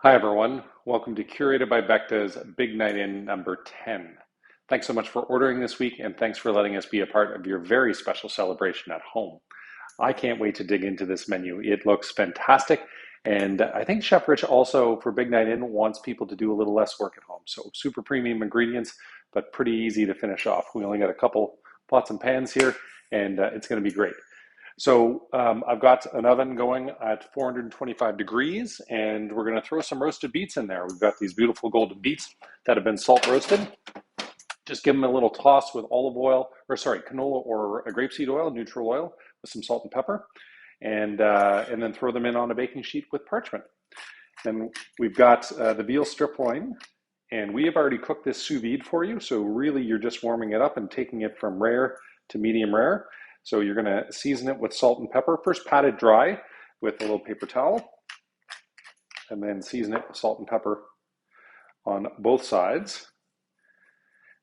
Hi, everyone. Welcome to Curated by Becta's Big Night In number 10. Thanks so much for ordering this week, and thanks for letting us be a part of your very special celebration at home. I can't wait to dig into this menu. It looks fantastic, and I think Chef Rich also, for Big Night In, wants people to do a little less work at home. So super premium ingredients, but pretty easy to finish off. We only got a couple pots and pans here, and it's going to be great. So I've got an oven going at 425 degrees, and we're going to throw some roasted beets in there. We've got these beautiful golden beets that have been salt roasted. Just give them a little toss with olive oil, or sorry, canola or a grapeseed oil, neutral oil, with some salt and pepper, and then throw them in on a baking sheet with parchment. And we've got the veal strip loin, and we have already cooked this sous vide for you. So really, you're just warming it up and taking it from rare to medium rare. So you're going to season it with salt and pepper. First pat it dry with a little paper towel, and then season it with salt and pepper on both sides.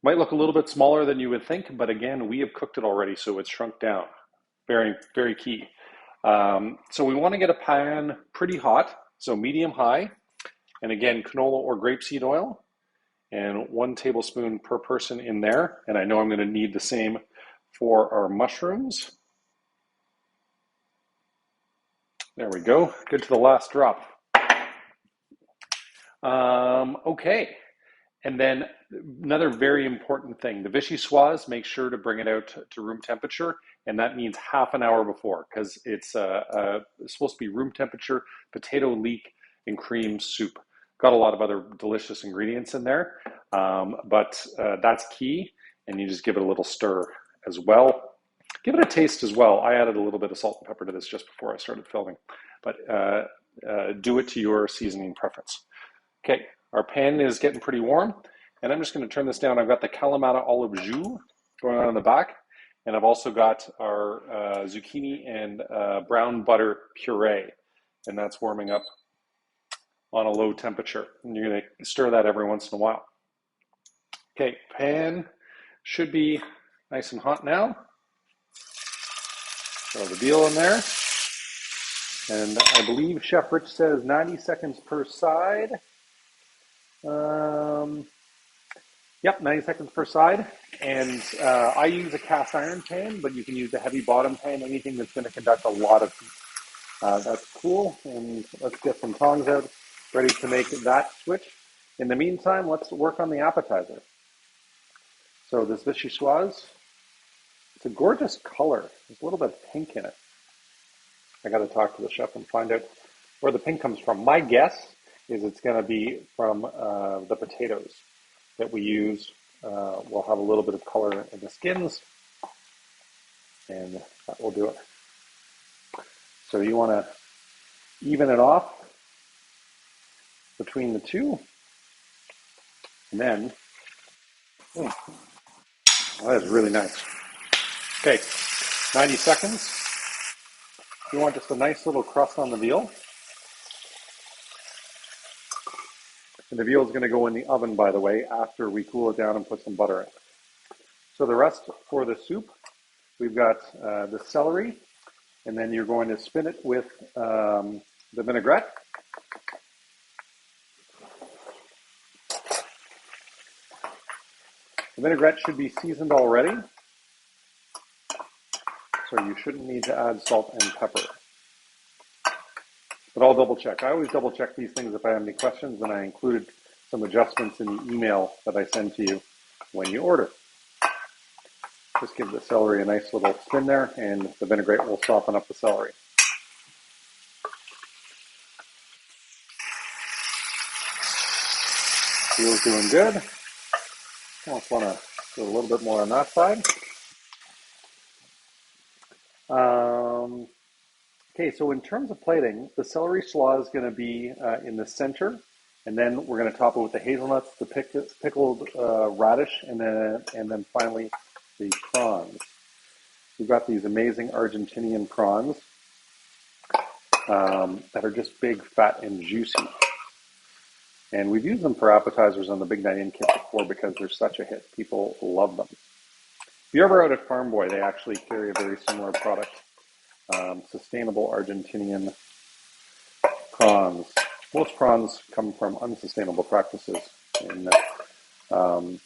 Might look a little bit smaller than you would think, but again, we have cooked it already, so it's shrunk down. Very, very key. So we want to get a pan pretty hot, so medium high, and again, canola or grapeseed oil, and 1 tablespoon per person in there. And I know I'm going to need the same for our mushrooms. There we go. Good to the last drop. Okay. And then another very important thing, the vichyssoise, make sure to bring it out to room temperature. And that means half an hour before, because it's supposed to be room temperature potato leek and cream soup. Got a lot of other delicious ingredients in there, but that's key. And you just give it a little stir as well. Give it a taste as well. I added a little bit of salt and pepper to this just before I started filming, but do it to your seasoning preference. Okay, our pan is getting pretty warm, and I'm just going to turn this down. I've got the Kalamata olive jus going on in the back, and I've also got our zucchini and brown butter puree, and that's warming up on a low temperature. And you're going to stir that every once in a while. Okay, pan should be nice and hot now. Throw the veal in there. And I believe Chef Rich says 90 seconds per side. Yep, 90 seconds per side. And I use a cast iron pan, but you can use a heavy bottom pan, anything that's going to conduct a lot of heat. That's cool. And let's get some tongs out, ready to make that switch. In the meantime, let's work on the appetizer. So this vichyssoise, it's a gorgeous color. There's a little bit of pink in it. I got to talk to the chef and find out where the pink comes from. My guess is it's going to be from the potatoes that we use. We'll have a little bit of color in the skins, and that will do it. So you want to even it off between the two, and then, that is really nice. Okay, 90 seconds. You want just a nice little crust on the veal. And the veal is going to go in the oven, by the way, after we cool it down and put some butter in. So the rest for the soup, we've got the celery, and then you're going to spin it with the vinaigrette. The vinaigrette should be seasoned already, so you shouldn't need to add salt and pepper. But I'll double check. I always double check these things if I have any questions, and I included some adjustments in the email that I send to you when you order. Just give the celery a nice little spin there, and the vinaigrette will soften up the celery. Veal's doing good. I almost want to do a little bit more on that side. Okay, so in terms of plating, the celery slaw is going to be in the center, and then we're going to top it with the hazelnuts, the pickled radish, and then finally the prawns. We've got these amazing Argentinian prawns that are just big, fat, and juicy. And we've used them for appetizers on the Big Night In kit before because they're such a hit. People love them. If you're ever out at Farm Boy, they actually carry a very similar product. Sustainable Argentinian prawns. most prawns come from unsustainable practices in, um,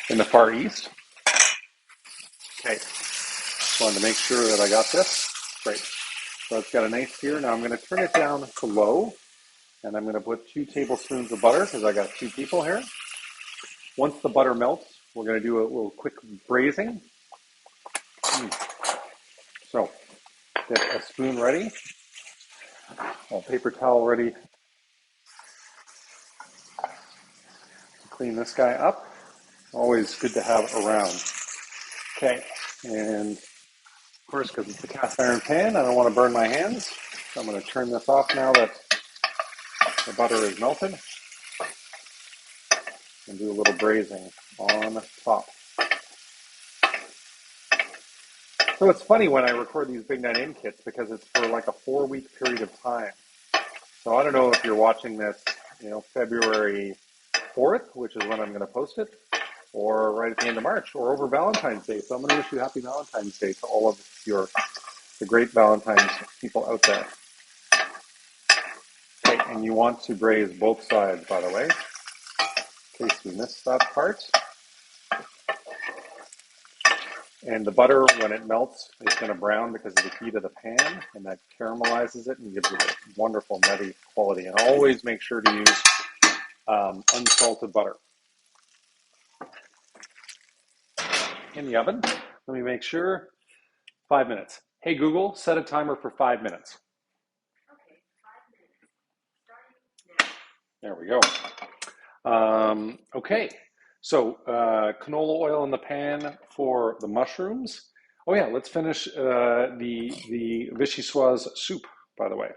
in the Far East. Okay, just wanted to make sure that I got this. Great. So it's got a nice sear. Now I'm going to turn it down to low, and I'm going to put 2 tablespoons of butter because I got 2 people here. Once the butter melts, we're going to do a little quick braising. So get a spoon ready, a paper towel ready. Clean this guy up. Always good to have around. Okay, and of course, because it's a cast iron pan, I don't want to burn my hands. So I'm going to turn this off now that the butter is melted, and do a little braising on top. So it's funny when I record these Big Night In kits because it's for like a 4-week period of time. So I don't know if you're watching this, February 4th, which is when I'm going to post it, or right at the end of March, or over Valentine's Day. So I'm going to wish you happy Valentine's Day to all of the great Valentine's people out there. Okay, and you want to braise both sides, by the way, in case you missed that part. And the butter, when it melts, is going to brown because of the heat of the pan, and that caramelizes it and gives it a wonderful nutty quality. And always make sure to use unsalted butter. In the oven, let me make sure, 5 minutes. Hey Google, set a timer for 5 minutes. Okay, 5 minutes. Starting now. There we go. Okay, so canola oil in the pan for the mushrooms. Oh yeah, let's finish the vichyssoise soup, by the way.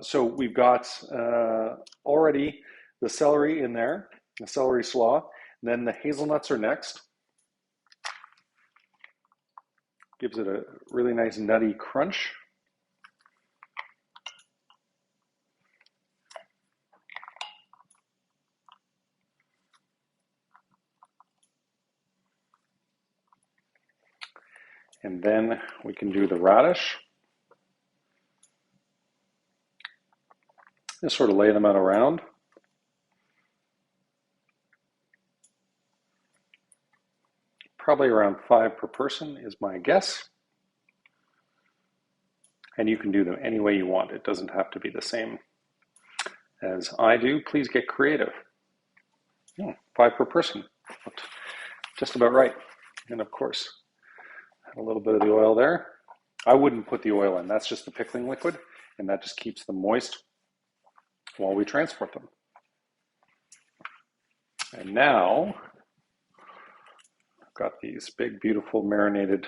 So we've got already the celery in there, the celery slaw. And then the hazelnuts are next. Gives it a really nice nutty crunch. And then we can do the radish. Just sort of lay them out around. Probably around 5 per person is my guess. And you can do them any way you want. It doesn't have to be the same as I do. Please get creative. 5 per person. Just about right. And of course, a little bit of the oil there. I wouldn't put the oil in. That's just the pickling liquid, and that just keeps them moist while we transport them. And now, I've got these big, beautiful marinated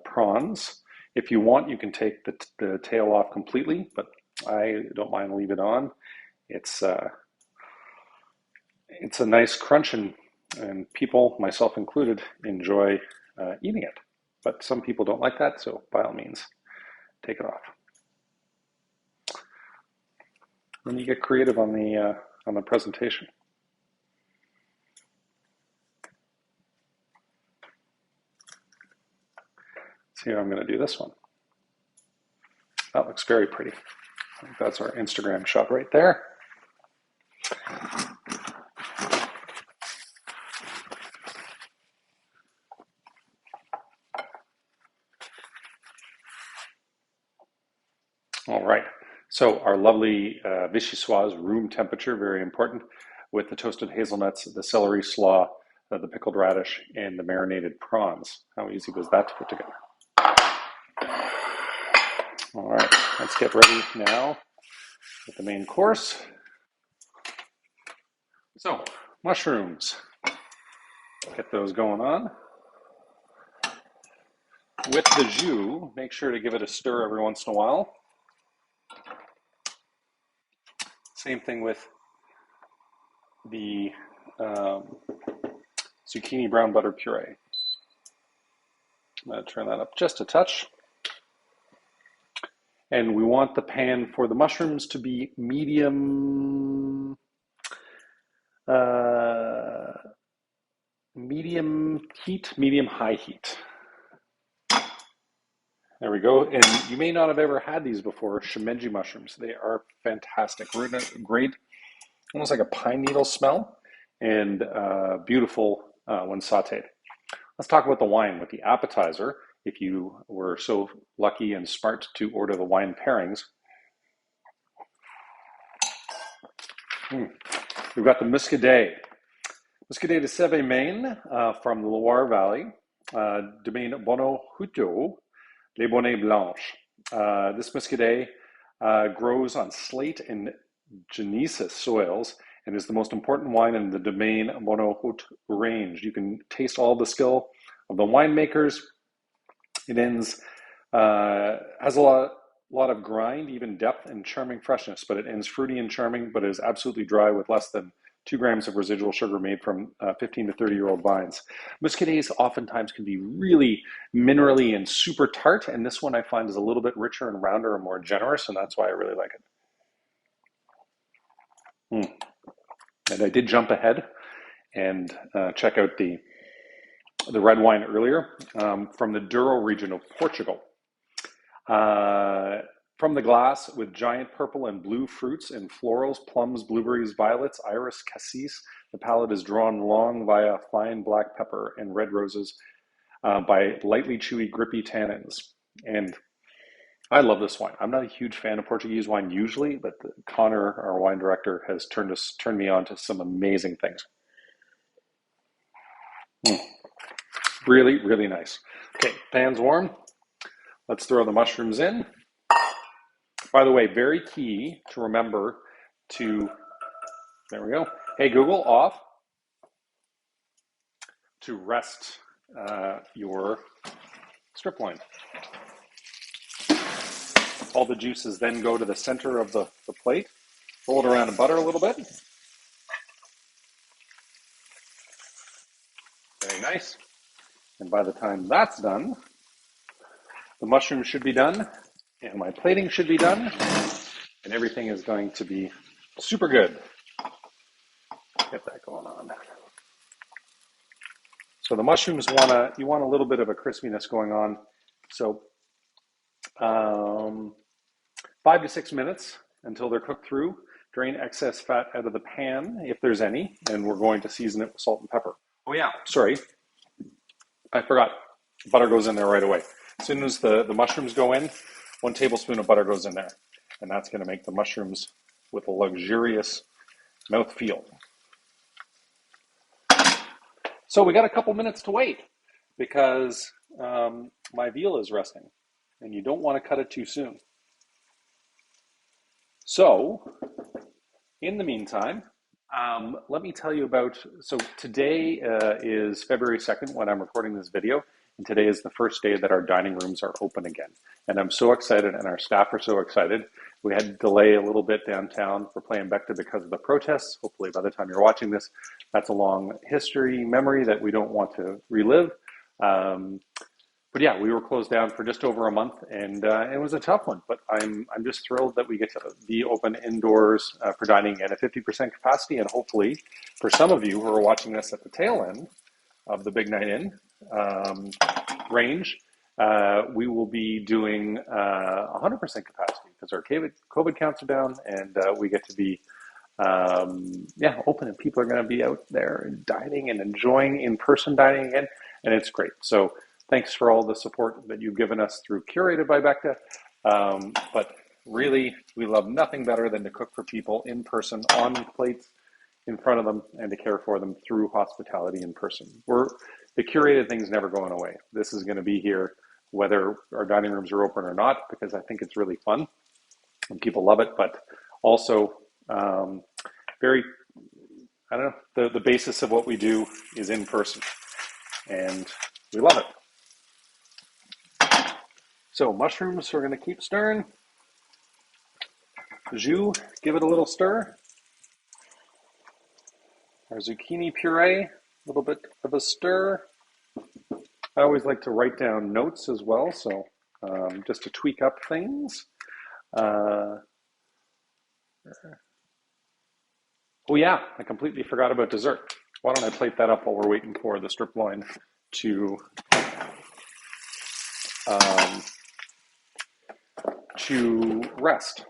prawns. If you want, you can take the tail off completely, but I don't mind leave it on. It's a nice crunch, and people, myself included, enjoy eating it. But some people don't like that, so by all means, take it off. Then you get creative on the presentation. See how I'm going to do this one. That looks very pretty. I think that's our Instagram shot right there. All right, so our lovely vichyssoise, room temperature, very important, with the toasted hazelnuts, the celery slaw, the pickled radish, and the marinated prawns. How easy was that to put together? All right, let's get ready now with the main course. So, mushrooms, get those going on. With the jus, make sure to give it a stir every once in a while. Same thing with the zucchini brown butter puree. I'm going to turn that up just a touch. And we want the pan for the mushrooms to be medium heat, medium high heat. There we go. And you may not have ever had these before, shimeji mushrooms. They are fantastic. Great, almost like a pine needle smell, and beautiful when sauteed. Let's talk about the wine with the appetizer. If you were so lucky and smart to order the wine pairings, we've got the Muscadet. Muscadet de Sèvres, Maine, from the Loire Valley, Domaine Bonneau-Hutto, Les Bonnets Blanches. This Muscadet grows on slate and gneiss soils and is the most important wine in the Domaine Bonneau-Hutto range. You can taste all the skill of the winemakers. It has a lot of grind, even depth, and charming freshness, but it ends fruity and charming, but is absolutely dry with less than 2 grams of residual sugar made from 15 to 30-year-old vines. Muscadets oftentimes can be really minerally and super tart, and this one I find is a little bit richer and rounder and more generous, and that's why I really like it. And I did jump ahead and check out the red wine earlier from the Douro region of Portugal. From the glass with giant purple and blue fruits and florals, plums, blueberries, violets, iris, cassis. The palate is drawn long via fine black pepper and red roses by lightly chewy, grippy tannins. And I love this wine. I'm not a huge fan of Portuguese wine usually, but Connor, our wine director, has turned me on to some amazing things. Really, really nice. Okay, pan's warm. Let's throw the mushrooms in. By the way, very key to remember to, there we go. Hey, Google, off. To rest your strip loin. All the juices then go to the center of the plate. Roll it around in butter a little bit. Very nice. And by the time that's done, the mushrooms should be done, and my plating should be done, and everything is going to be super good. Get that going on. So the mushrooms you want a little bit of a crispiness going on. So 5 to 6 minutes until they're cooked through. Drain excess fat out of the pan if there's any, and we're going to season it with salt and pepper. Oh yeah, sorry, I forgot. Butter goes in there right away. As soon as the mushrooms go in, 1 tablespoon of butter goes in there. And that's going to make the mushrooms with a luxurious mouthfeel. So we got a couple minutes to wait because my veal is resting. And you don't want to cut it too soon. So, in the meantime, let me tell you about, so today is February 2nd when I'm recording this video. And today is the first day that our dining rooms are open again. And I'm so excited, and our staff are so excited. We had to delay a little bit downtown for Playing Becta because of the protests. Hopefully by the time you're watching this, that's a long memory that we don't want to relive. But yeah, we were closed down for just over a month, and it was a tough one. But I'm just thrilled that we get to be open indoors for dining at a 50% capacity, and hopefully for some of you who are watching this at the tail end of the Big Night In range, we will be doing 100% capacity because our COVID counts are down, and we get to be open, and people are going to be out there dining and enjoying in-person dining again, and it's great. So thanks for all the support that you've given us through Curated by Becta. But really, we love nothing better than to cook for people in person, on plates, in front of them, and to care for them through hospitality in person. The curated thing's never going away. This is going to be here whether our dining rooms are open or not, because I think it's really fun and people love it. But also, the basis of what we do is in person, and we love it. So mushrooms, we're going to keep stirring. Jus, give it a little stir. Our zucchini puree, a little bit of a stir. I always like to write down notes as well, so just to tweak up things. Oh yeah, I completely forgot about dessert. Why don't I plate that up while we're waiting for the strip loin to to rest.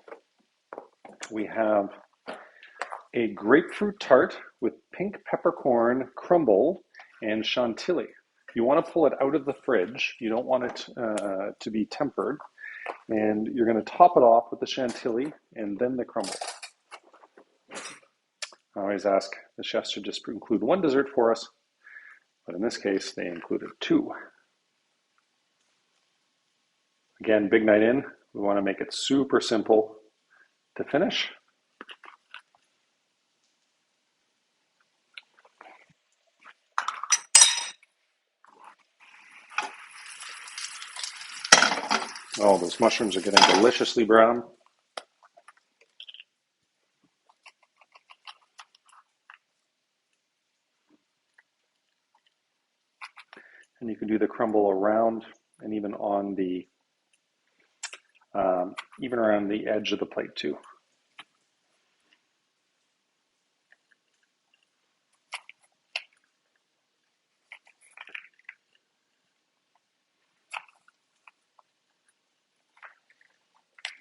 We have a grapefruit tart with pink peppercorn crumble and chantilly. You want to pull it out of the fridge. You don't want it to be tempered. And you're going to top it off with the chantilly and then the crumble. I always ask the chefs to just include one dessert for us, but in this case, they included two. Again, big night in. We want to make it super simple to finish. Oh, those mushrooms are getting deliciously brown. And you can do the crumble around and even on the even around the edge of the plate too.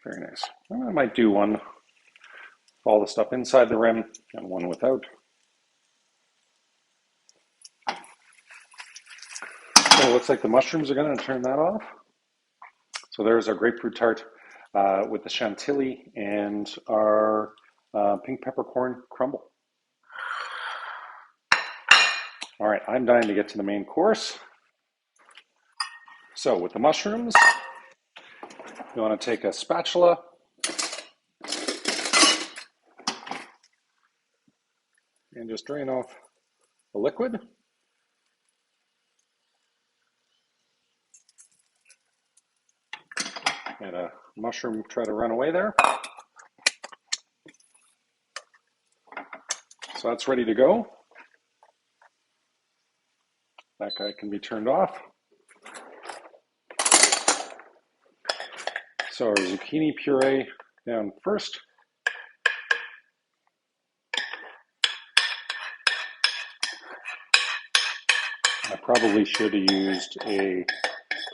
Very nice. I might do one with all the stuff inside the rim and one without. So it looks like the mushrooms are going to turn that off. So there's our grapefruit tart with the chantilly and our pink peppercorn crumble. All right, I'm dying to get to the main course. So with the mushrooms, you want to take a spatula and just drain off the liquid. And a mushroom try to run away there. So that's ready to go. That guy can be turned off. So our zucchini puree down first. I probably should have used a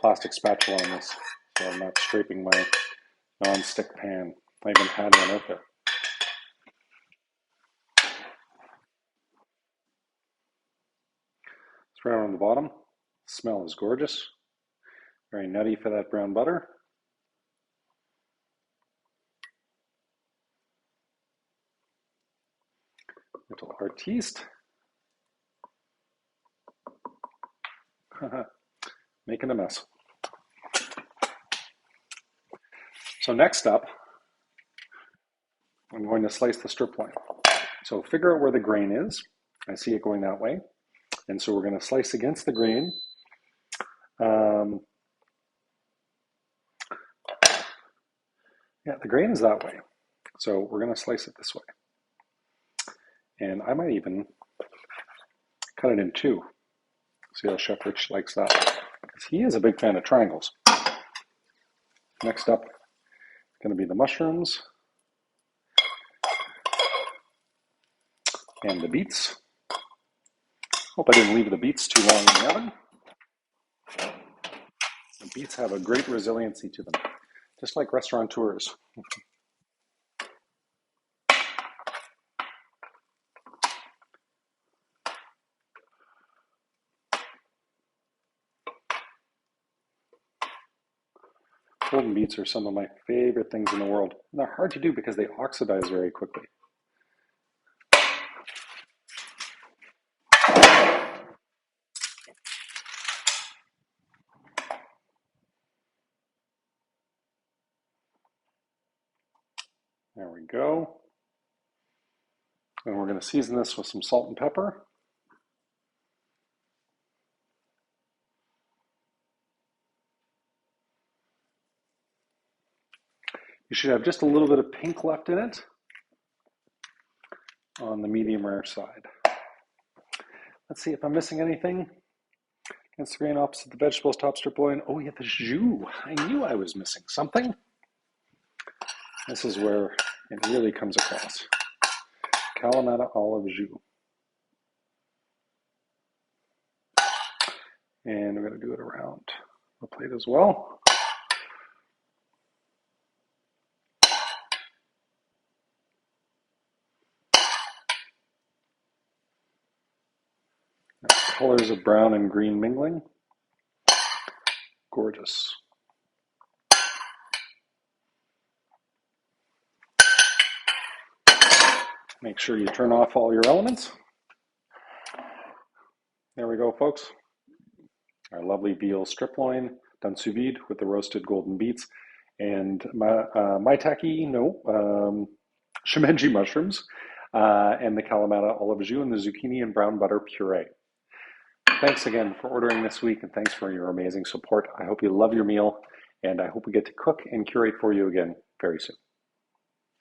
plastic spatula on this, so I'm not scraping my non-stick pan. I even had one out there. Spread it on the bottom. Smell is gorgeous. Very nutty for that brown butter. Little artiste. Making a mess. So next up, I'm going to slice the strip loin. So figure out where the grain is. I see it going that way. And so we're going to slice against the grain. Yeah, the grain is that way. So we're going to slice it this way. And I might even cut it in two. See how Chef Rich likes that. Because he is a big fan of triangles. Next up, going to be the mushrooms and the beets. Hope I didn't leave the beets too long in the oven. The beets have a great resiliency to them, just like restaurateurs. Golden beets are some of my favorite things in the world. And they're hard to do because they oxidize very quickly. There we go. And we're going to season this with some salt and pepper. You should have just a little bit of pink left in it on the medium rare side. Let's see if I'm missing anything. Against the grain opposite the vegetables, top strip loin. Oh yeah, the jus. I knew I was missing something. This is where it really comes across. Kalamata olive jus. And we're going to do it around the plate as well. colors of brown and green mingling. Gorgeous. Make sure you turn off all your elements. There we go, folks. Our lovely veal strip loin done sous vide with the roasted golden beets and shimeji mushrooms and the Kalamata olive jus and the zucchini and brown butter puree. Thanks again for ordering this week, and thanks for your amazing support. I hope you love your meal, and I hope we get to cook and curate for you again very soon.